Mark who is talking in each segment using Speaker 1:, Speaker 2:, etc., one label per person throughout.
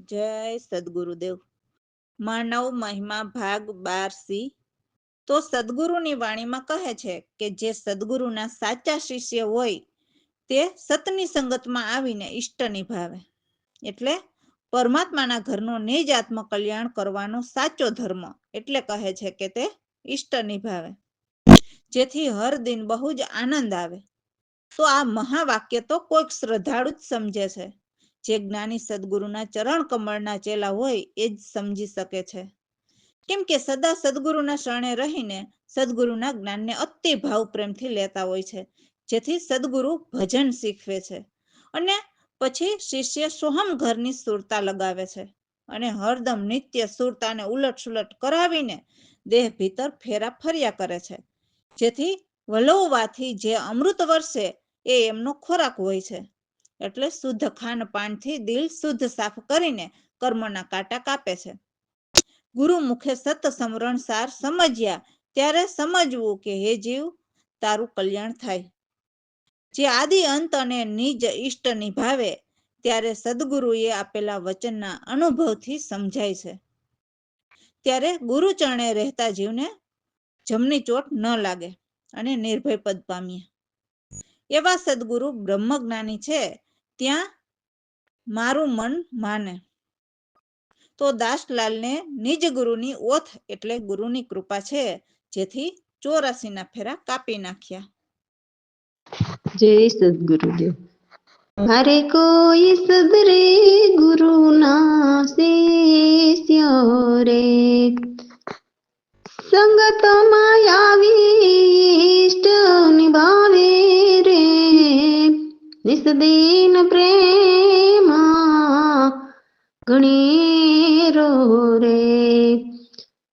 Speaker 1: જય સદગુરુદેવ. માનવ મહિમા ભાગ 12 તો સદગુરુની વાણીમાં કહે છે કે જે સદગુરુના સાચા શિષ્ય હોય તે સતની સંગતમાં આવીને ઈષ્ટ નિભાવે, એટલે પરમાત્માના ઘરનો નિજ આત્મકલ્યાણ કરવાનો સાચો ધર્મ, એટલે કહે છે કે તે ઈષ્ટ નિભાવે, જેથી હર દિન બહુ જ આનંદ આવે. તો આ મહાવાક્ય તો કોઈક શ્રદ્ધાળુ જ સમજે છે. જે જ્ઞાની સદગુરુના ચરણ કમળના ચેલા હોય એ જ સમજી શકે છે. કેમ કે સદા સદગુરુના શરણે રહીને સદગુરુના જ્ઞાનને અતિ ભાવ પ્રેમથી લેતા હોય છે, જેથી સદગુરુ ભજન શીખવે છે અને પછી શિષ્ય સોહમ ઘરની સુરતા લગાવે છે અને હરદમ નિત્ય સુરતાને ઉલટ સુલટ કરાવીને દેહ ભીતર ફેરા ફર્યા કરે છે, જેથી વલોવવાથી જે અમૃત વરસે એ એમનો ખોરાક હોય છે. એટલે શુદ્ધ ખાન પાનથી દિલ શુદ્ધ સાફ કરીને કર્મના કાંટા કાપે છે. ગુરુ મુખે સત સમરણ સાર સમજ્યા ત્યારે સમજવું કે હે જીવ, તારું કલ્યાણ થાય. જે આદિ અંત અને નિજ ઈષ્ટ નિભાવે ત્યારે સદગુરુએ આપેલા વચનના અનુભવથી સમજાય છે. ત્યારે ગુરુ ચરણે રહેતા જીવને જમની ચોટ ન લાગે અને નિર્ભય પદ પામીએ. એવા સદગુરુ બ્રહ્મજ્ઞાની છે ત્યાં મારું મન માને. તો દાસલાલને નિજ ગુરુની ઓથ એટલે ગુરુની કૃપા છે, જેથી 84 ફેરા કાપી નાખ્યા.
Speaker 2: જય સદગુરુદેવ. હરે કોઈ સદરે ગુરુ ના શિષ્ય રે, સંગતમાં આવી ઈષ્ટ નિભાવે રે, નિસ્દીન પ્રેમા ગણેરો રે.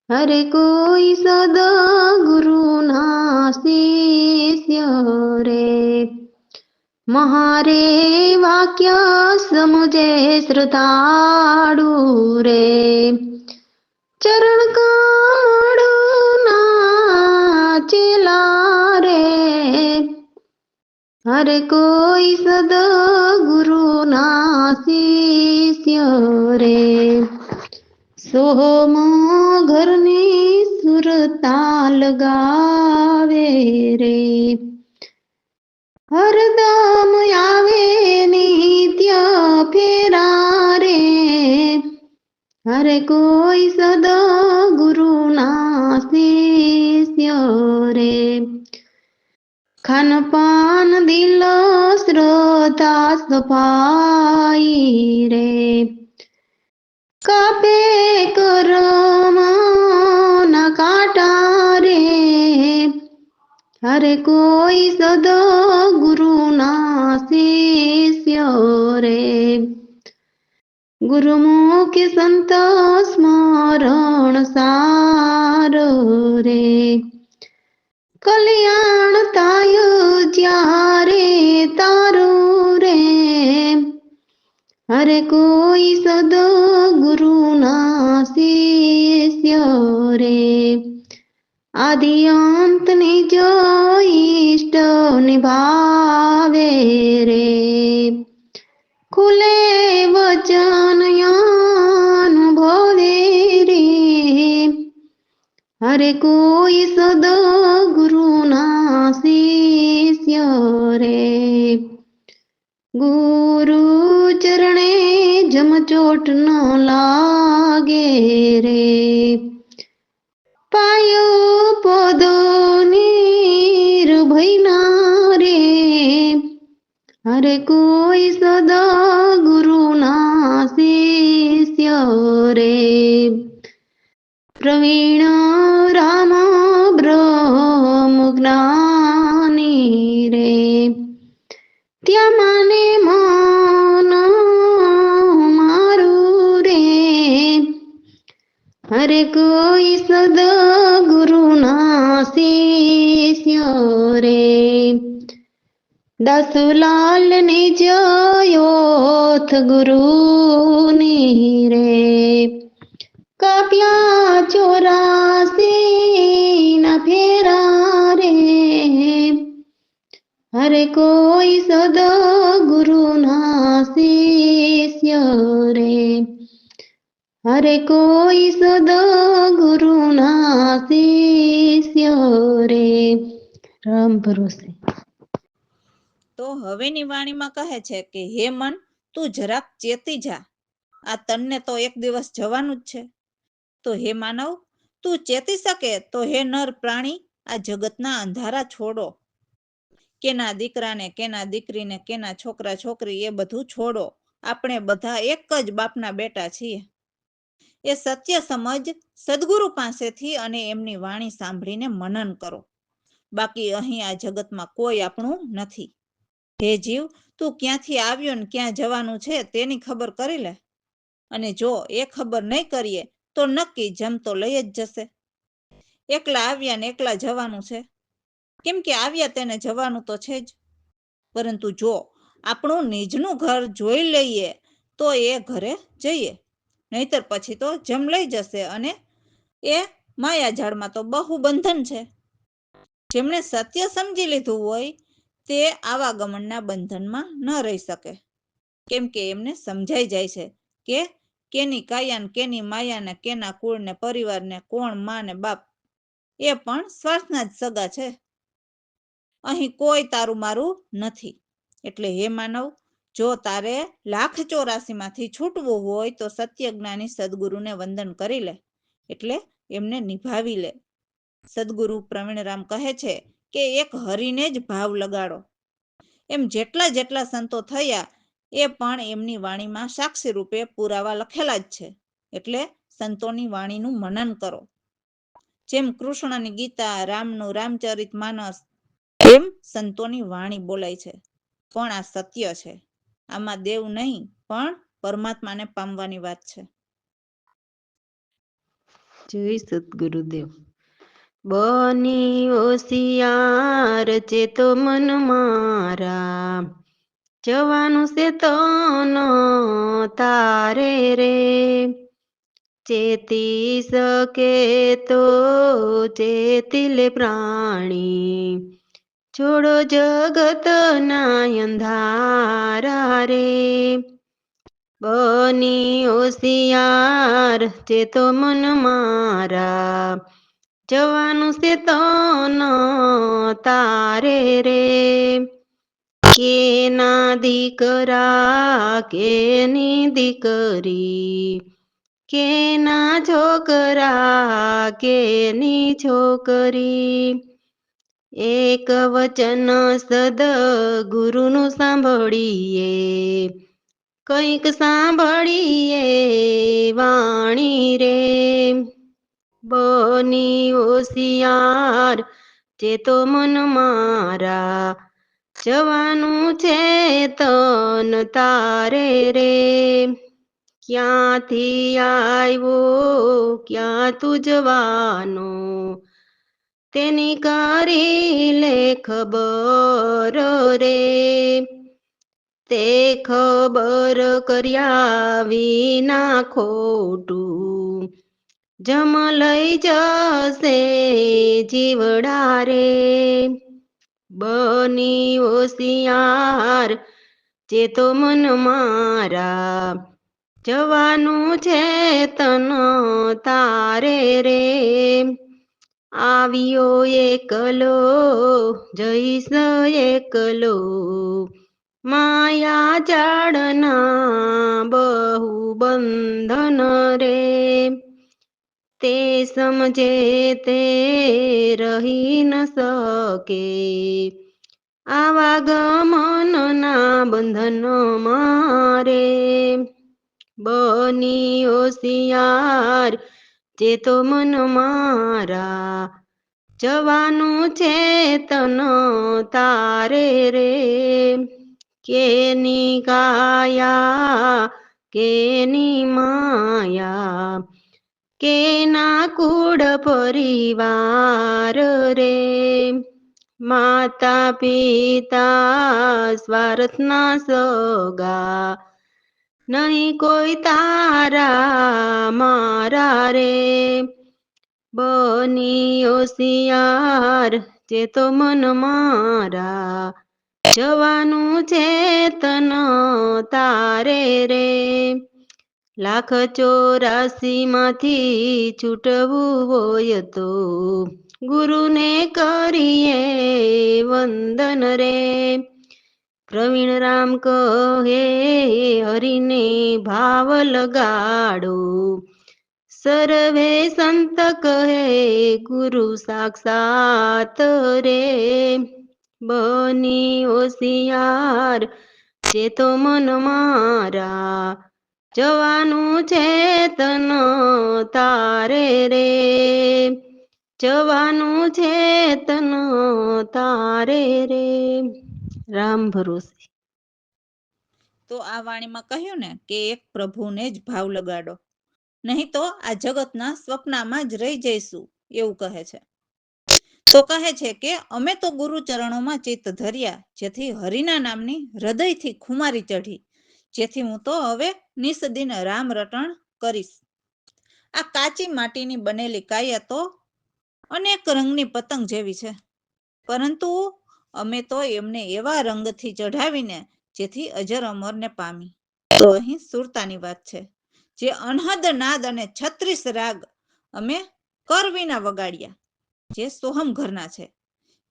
Speaker 2: હરે કોઈ સદા ગુરુ ના શિષ્ય રે, મહારે વાક્ય સમજે શ્રદ્ધાળુ રે, ચરણ કમળ ના ચેલા રે. હરે કોઈ સદા ગુરુ ના શિષ્ય રે, સોહમ ઘરની સુરતા લગાવે રે, હરદમ આવે નિત્ય ફેરા રે. હરે કોઈ સદા ગુરુ ના શિષ્ય રે, ખાન પાન દિલ શ્રદ્ધા સફાઈ રે, કાપે કર્મના કાંટા રે. હરે કોઈ સદા ગુરુ ના શિષ્ય રે, ગુરુમુખ સંત સ્મરણ સાર રે, કલ્યાણ થાય જ્યારે તારું રે. હરે કોઈ સદા ગુરુ ના શિષ્ય રે, આદિ અંત નિજ ઈષ્ટ નિભાવે રે, ખુલે વચન અનુભવે રે. હરે કોઈ સદા ગુરુ ના શિષ્ય રે, ગુરુ ચરણે જમચોટ ન લાગે રે, પાયો પદો નિર્ભય ના રે. હરે કોઈ સદા ગુરુ ના શિષ્ય રે, પ્રવીણ રામ બ્રહ્મ જ્ઞાની રે, ત્યાં માને મન મારું રે. હરે કોઈ સદા ગુરુ ના શિષ્ય રે, દાસલાલ નિજ ઓથ ગુરુની રે, કાપ્યા 84 ના ફેરા રે. હરે કોઈ સદા ગુરુ ના શિષ્ય રે, અરે કોઈ સદગુરુના શિષ્ય રે. રામ ભરોસે.
Speaker 1: તો હવેની વાણીમાં કહે છે કે હે મન, તું જરાક ચેતી જા, આ તનને તો એક દિવસ જવાનું જ છે. તો હે માનવ, તું ચેતી શકે તો હે નર પ્રાણી, આ જગતના અંધારા છોડો. કેના દીકરાને, કેના દીકરીને, કેના છોકરા છોકરી, એ બધું છોડો. આપણે બધા એક જ બાપના બેટા છીએ. એ સત્ય સમજ સદગુરુ પાસેથી અને એમની વાણી સાંભળીને મનન કરો. બાકી અહીં આ જગતમાં કોઈ આપણું નથી. હે જીવ, તું ક્યાંથી આવ્યો ને ક્યાં જવાનું છે તેની ખબર કરી લે. અને જો એ ખબર નહીં કરીએ તો નક્કી જમતો લઈ જ જશે. એકલા આવ્યા ને એકલા જવાનું છે. કેમ કે આવ્યા તેને જવાનું તો છે જ. પરંતુ જો આપણું ନିଜનું ઘર જોઈ લઈએ તો એ ઘરે જઈએ. નહીતર પછી તો જમ લઈ જશે અને એ માયાજાળમાં તો બહુ બંધન છે. જેમણે સત્ય સમજી લીધું હોય તે આવાગમનના બંધનમાં ન રહી શકે. કેમ કે એમને સમજાઈ જાય છે કે કેની કાયા ને કેની માયા ને કેના કુળ ને પરિવાર ને કોણ માં ને બાપ, એ પણ સ્વાર્થના જ સગા છે. અહીં કોઈ તારું મારું નથી. એટલે હે માનવ, જો તારે 1,84,માંથી છૂટવું હોય તો સત્ય જ્ઞાની સદગુરુને વંદન કરી લે, એટલે એમને નિભાવી લે. સદગુરુ પ્રવીણરામ કહે છે કે એક હરિને જ ભાવ લગાડો. એમ જેટલા જેટલા સંતો થયા એ પણ એમની વાણીમાં સાક્ષી રૂપે પુરાવા લખેલા જ છે. એટલે સંતોની વાણીનું મનન કરો. જેમ કૃષ્ણની ગીતા, રામનું રામચરિત માનસ, એમ સંતોની વાણી બોલાય છે. પણ આ સત્ય છે. આમાં દેવ નહીં પણ પરમાત્માને પામવાની વાત છે.
Speaker 2: જય સદગુરુદેવ. બની હોશિયાર ચેતો મન મારા, જવાનું છે તન તારે રે. ચેતી શકે તો ચેતી લે પ્રાણી, છોડો જગતના અંધારા રે. બની હોશિયાર ચેતો મન મારા, જવાનું છે તન તારે રે. કેના દીકરા કેની દીકરી, કેના છોકરા કેની છોકરી, એક વચન સદગુરુનું સાંભળીએ, કંઈક સાંભળીએ વાણી રે. બની હોશિયાર ચેતો મન મારા, જવાનું છે તન તારે રે. ક્યાંથી આવ્યો ક્યાં તું જવાનો, તેની કરી લે ખબર રે. તે ખબર કર્યા વિના ખોટું, જમ લઈ જશે જીવડા રે. બની હોશિયાર ચેતો મન મારા, જવાનું છે તન તારે રે. આવ્યો એકલો જઈશ એકલો, માયા જાળના બહુ બંધન રે. તે સમજે તે રહી ન શકે, આવાગમનના બંધન મારે. બની હોશિયાર ચેતો મન મારા, જવાનું છે તન તારે રે. કેની કાયા કેની માયા, કેના કુળ પરિવાર રે. માતા પિતા સ્વાર્થના સગા, નહીં કોઈ તારા મારા રે. બની હોશિયાર ચેતો મન મારા, જવાનું છે તન તારે રે. 184 છૂટવું હોય તો ગુરુને કરીએ વંદન રે. પ્રવીણ રામ કહે હરિને ભાવ લગાડો, સર્વે સંત કહે ગુરુ સાક્ષાત રે. બની હોશિયાર જે તો મન મારા, જવાનું છે તન તારે રે. જવાનું છે તન તારે રે. રામ ભરોસે.
Speaker 1: તો આ વાણીમાં કહ્યું ને કે એક પ્રભુને જ ભાવ લગાડો, નહીં તો આ જગતના સ્વપ્નમાં જ રહી જઈશું, એવું કહે છે. તો કહે છે કે અમે તો ગુરુ ચરણોમાં ચિત્ત ધર્યા, જેથી હરિના નામની હૃદયથી ખુમારી ચઢી, જેથી હું તો હવે નિસદિન રામ રટણ કરીશ. આ કાચી માટીની બનેલી કાયા તો અનેક રંગની પતંગ જેવી છે, પરંતુ અમે તો એમને એવા રંગથી ચઢાવીને જેથી અજર અમરને પામી. તો અહીં સુરતાની વાત છે, જે અનહદ નાદ અને 36 રાગ અમે કર વિના વગાડ્યા, જે સોહમ ઘરના છે.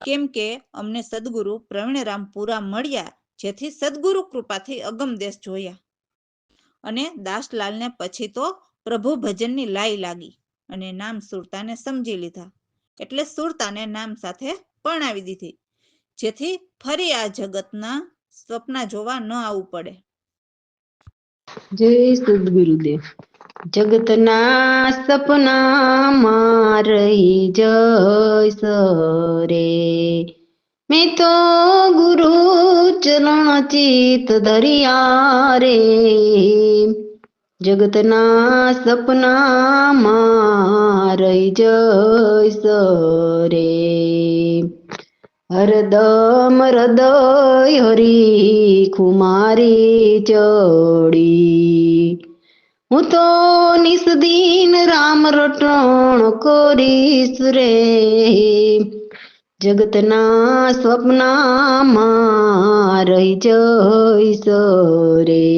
Speaker 1: કેમ કે અમને સદગુરુ પ્રવીણરામ પૂરા મળ્યા, જેથી સદગુરુ કૃપાથી અગમ દેશ જોયા. અને દાસલાલને પછી તો પ્રભુ ભજનની લાઈ લાગી અને નામ સુરતાને સમજી લીધા, એટલે સુરતાને નામ સાથે પરણાવી દીધી, જેથી ફરી આ જગતના સ્વપ્ન જોવા ન આવવું પડે.
Speaker 2: જય સદગુરુદેવ. જગતના સપનામાં રહી જઈશ રે, મેં તો ગુરુ ચરણ ચિત ધર્યા રે. જગતના સપનામાં રહી જઈશ રે. હરદમ હૃદય હરી ખુમારી ચડી, હું તો નિસદિન રામ રટણ કરીશ રે. જગતના સ્વપ્નમાં રહી જઈશ રે.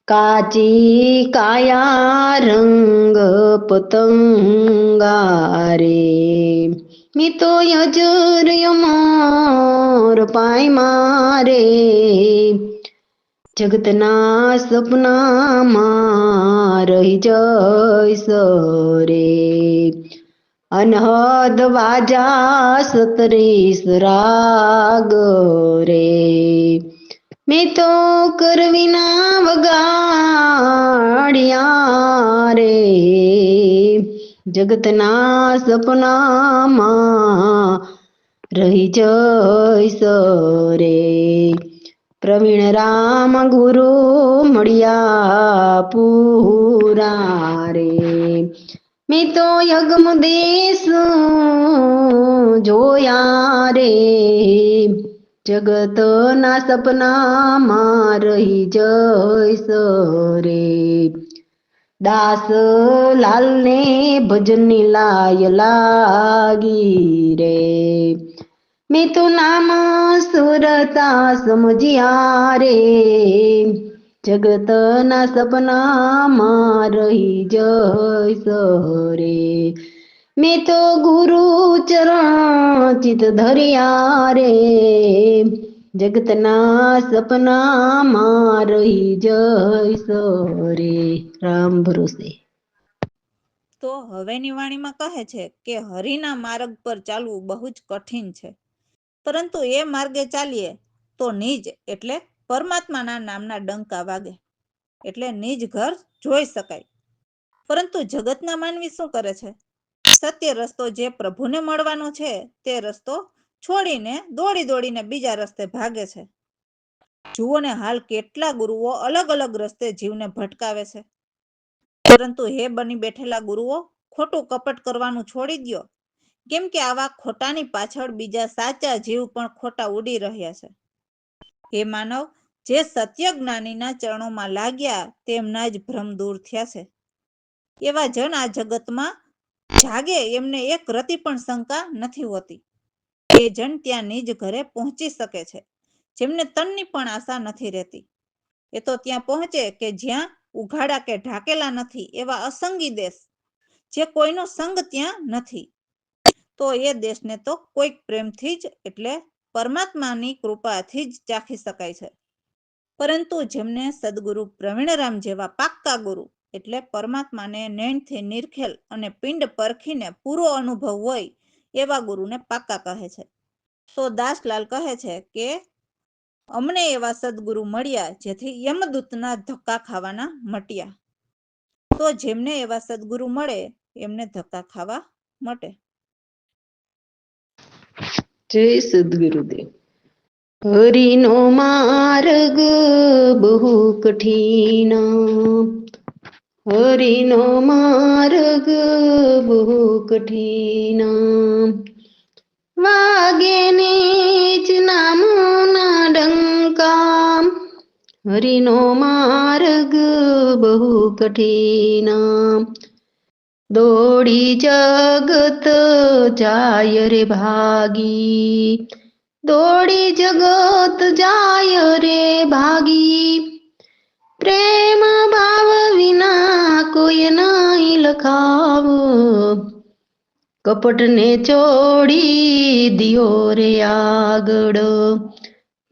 Speaker 2: કાચી કાયા રંગ પતંગા રે, મેં તો અજર અમર પાય મારે. જગતના સપનામાં રહી જઈશ રે. અનહદ વાજા 36 રાગ રે, મેં તો કરવીના વગાડ્યા રે. જગતના સપનામાં રહી જઈશ રે. પ્રવીણ રામ ગુરુ મળ્યા પૂરા રે, મેં તો યજ્ઞ દેશ જોયા રે. જગતના સપનામાં રહી જઈશ રે. દાસ લાલને ભજનની લાય લાગી રે, મેં તો નામ સુરતા સમજ્યા રે. જગતના સપનામાં રહી જઈશ રે, મેં તો ગુરુ ચરણ ચિત ધર્યા રે. જગતના સપનામાં રહી જઈશ રે. રામ ભરોસે.
Speaker 1: તો હવેની વાણીમાં કહે છે કે હરિના માર્ગ પર ચાલવું બહુ જ કઠિન છે, પરંતુ એ માર્ગે ચાલીએ તો નિજ એટલે પરમાત્માના નામના ડંકા વાગે, એટલે નિજ ઘર જોઈ શકાય. પરંતુ જગતના માનવી શું કરે છે? સત્ય રસ્તો જે પ્રભુને મળવાનો છે તે રસ્તો છોડીને દોડી દોડીને બીજા રસ્તે ભાગે છે. જુઓ ને હાલ કેટલા ગુરુઓ અલગ અલગ રસ્તે જીવને ભટકાવે છે. પરંતુ હે બની બેઠેલા ગુરુઓ, ખોટું કપટ કરવાનું છોડી દ્યો, કેમ કે આવા ખોટાની પાછળ બીજા સાચા જીવ પણ ખોટા ઉડી રહ્યા છે. હે માનવ, જે સત્ય જ્ઞાનીના ચરણોમાં લાગ્યા તેમના જ ભ્રમ દૂર થયા છે. એવા જન આ જગતમાં જાગે એમને એક રતિ પણ શંકા નથી હોતી. એ જન ત્યાં નિજ ઘરે પહોંચી શકે છે, જેમને તનની પણ આશા નથી રહેતી. એ તો ત્યાં પહોંચે કે જ્યાં ઉઘાડા કે ઢાકેલા નથી એવા અસંગી દેશ, જે કોઈનો સંગ ત્યાં નથી, તો એ દેશને તો કોઈક પ્રેમથી જ એટલે પરમાત્માની કૃપાથી જ ચાખી શકાય છે. પરંતુ જેમને સદગુરુ પ્રવીણરામ જેવા પાક્કા ગુરુ એટલે પરમાત્માને નૈણથી નિરખેલ અને પિંડ પરખીને પૂરો અનુભવ હોય એવા ગુરુને પાક્કા કહે છે. તો દાસલાલ કહે છે કે અમને એવા સદગુરુ મળ્યા જેથી યમદૂતના ધક્કા ખાવાના મટ્યા. તો જેમને એવા સદગુરુ મળે એમને ધક્કા ખાવા મટે.
Speaker 2: જય સદગુરુદેવ. હરિનો માર્ગ બહુ કઠિના, હરિનો માર્ગ બહુ કઠિના, વાગે નીચ નામના ડંકા, હરિનો માર્ગ બહુ કઠિના, દોડી જગત જાય રે ભાગી, દોડી જગત જાય રે ભાગી, પ્રેમ ભાવ વિના કોઈ નહીં લખાવ, કપટને છોડી દિયો રે આગળ,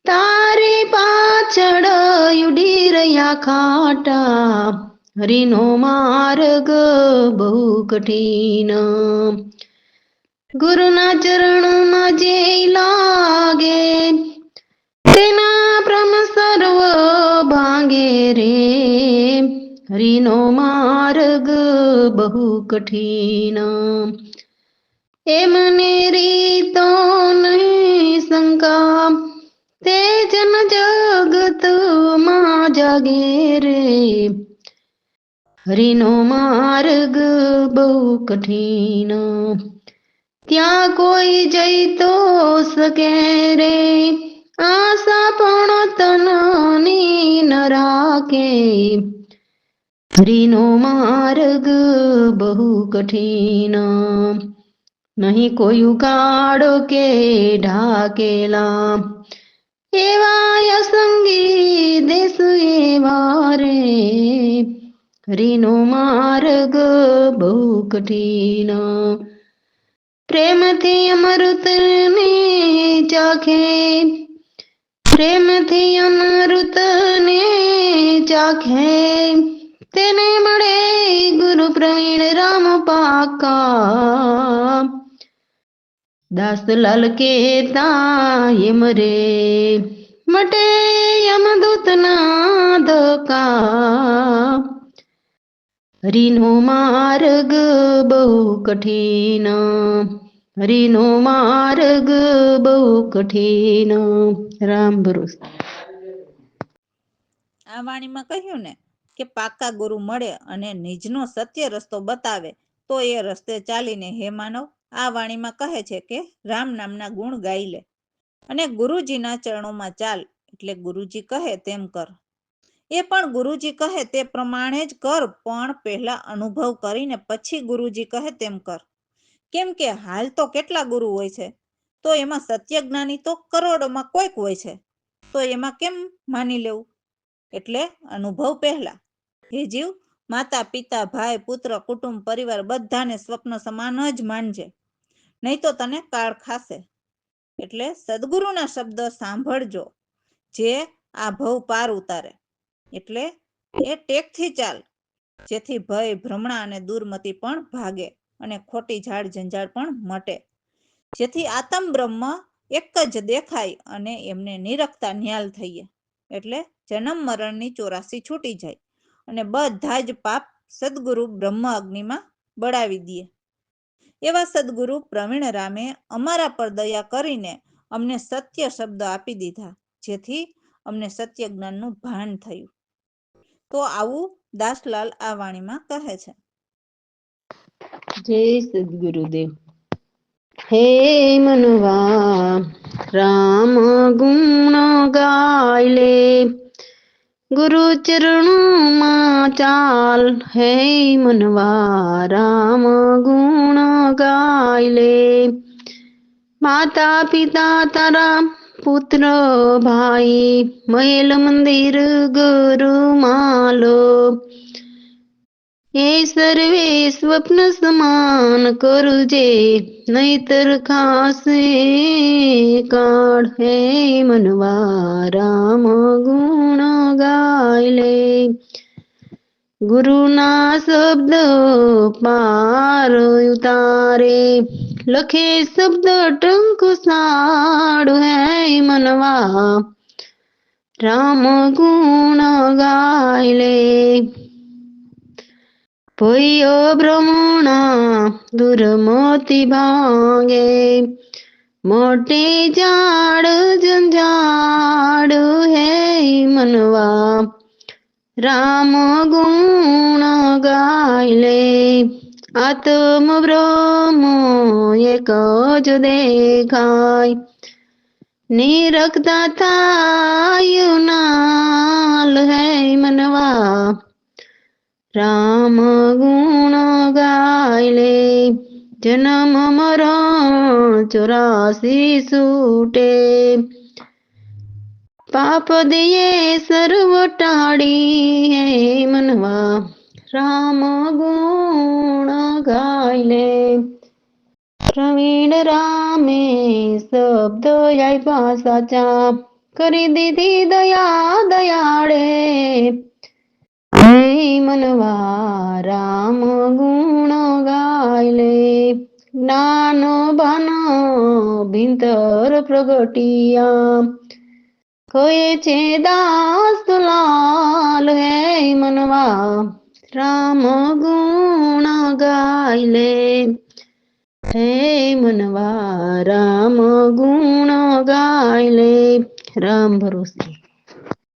Speaker 2: તારે પાછળ ઉડી રહ્યા ખાટા, હરિનો માર્ગ બહુ કઠિન, ગુરુના ચરણમાં જે લાગે તેના ભ્રમ સર્વ ભાંગે રે, હરિનો માર્ગ બહુ કઠિન, એમને રીતો નહીં શંકા, તે જન જગતમાં જાગે રે, હરિનો માર્ગ બહુ કઠિન, ત્યાં કોઈ જઈ તો શકે રે, આશા પણ તનની ન રાખે, હરિનો માર્ગ બહુ કઠિન, નહીં કોઈ ઉગાડો કે ઢાકેલા, એવા અસંગી દેશ એવા રે, હરિનો માર્ગ બહુ કઠિન, પ્રેમથી અમૃતને ચાખે, પ્રેમથી અમૃતને ચાખે, તેને મળે ગુરુ પ્રવીણ રામ પાકા, દાસલાલ કેતા એમ રે મટે યમદૂતના ધક્કા, હરિનો માર્ગ બહુ કઠિન, હરિનો માર્ગ બહુ કઠિન. રામ ભરોસે.
Speaker 1: આ વાણીમાં કહ્યું ને કે પાક્કા ગુરુ મળે અને નિજનો સત્ય રસ્તો બતાવે તો એ રસ્તે ચાલીને હે માનવ આ વાણીમાં કહે છે કે રામ નામના ગુણ ગાઈ લે અને ગુરુજીના ચરણોમાં ચાલ એટલે ગુરુજી કહે તેમ કર. એ પણ ગુરુજી કહે તે પ્રમાણે જ કર, પણ પહેલા અનુભવ કરીને પછી ગુરુજી કહે તેમ કર. કેમ કે હાલ તો કેટલા ગુરુ હોય છે, તો એમાં સત્ય જ્ઞાની તો કરોડોમાં કોઈક હોય છે, તો એમાં કેમ માની લેવું? એટલે અનુભવ પહેલા. હે જીવ, માતા પિતા ભાઈ પુત્ર કુટુંબ પરિવાર બધાને સ્વપ્ન સમાન જ માનજે, નહીં તો તને કાળ ખાશે. એટલે સદગુરુના શબ્દ સાંભળજો જે આ ભવ પાર ઉતારે. એટલે એ ટેકથી ચાલ, જેથી ભય ભ્રમણા અને દુર્મતિ પણ ભાગે અને ખોટી ઝાડ ઝંઝાળ પણ મટે, જેથી આત્મ બ્રહ્મ એક જ દેખાય અને એમને નિરખતા ન્યાલ થઈએ. એટલે જન્મ મરણની 84 છૂટી જાય અને બધા જ પાપ સદગુરુ બ્રહ્મ અગ્નિમાં બળાવી દે. એવા સદગુરુ પ્રવીણ રામે અમારા પર દયા કરીને અમને સત્ય શબ્દ આપી દીધા, જેથી અમને સત્ય જ્ઞાનનું ભાન થયું. તો આવું દાસલાલ આ વાણીમાં કહે છે.
Speaker 2: જય સદગુરુદેવ. હે મનવા રામ ગુણ ગાય લે, ગુરુ ચરણોમાં ચાલ, હે મનવા રામ ગુણ ગાય લે, માતા પિતા તારા પુત્ર ભાઈ, મહેલ મંદિર ગુરુ માલો, એ સર્વે સ્વપ્ન સમાન કરુજે નહીતર ખાસે કાળ હે મનવા રામ ગુણ ગાય લે ગુરુના શબ્દ પાર ઉતારે લખે શબ્દ ટંક સાડું હે મનવા રામ ગુણ ગાય લે ભયો ભ્રમણા દુર્મતિ ભાંગે મોટે ઝાડ જંજાડ હે મનવા રામ ગુણ ગાય લે આત્મ બ્રહ્મ એક જ દેખાય નિરખતા થાય નાલ હે મનવા રામ ગુણ ગાય લે જન્મ મરણ 84 છૂટે પાપ દિયે સર્વ ટાળી હે મનવા રામ ગુણ ગાય લે પ્રવીણ રામે શબ્દ આપ્યા સાચા કરી દીધી દયા દયાળે હે મનવા રામ ગુણ ગાય લે જ્ઞાન ભાન ભીંતર પ્રગટિયા કહે છે દાસ લાલ હે મનવા રામ ગુણ ગાય લે હે મનવા રામ ગુણ ગાય લે રામ ભરોસે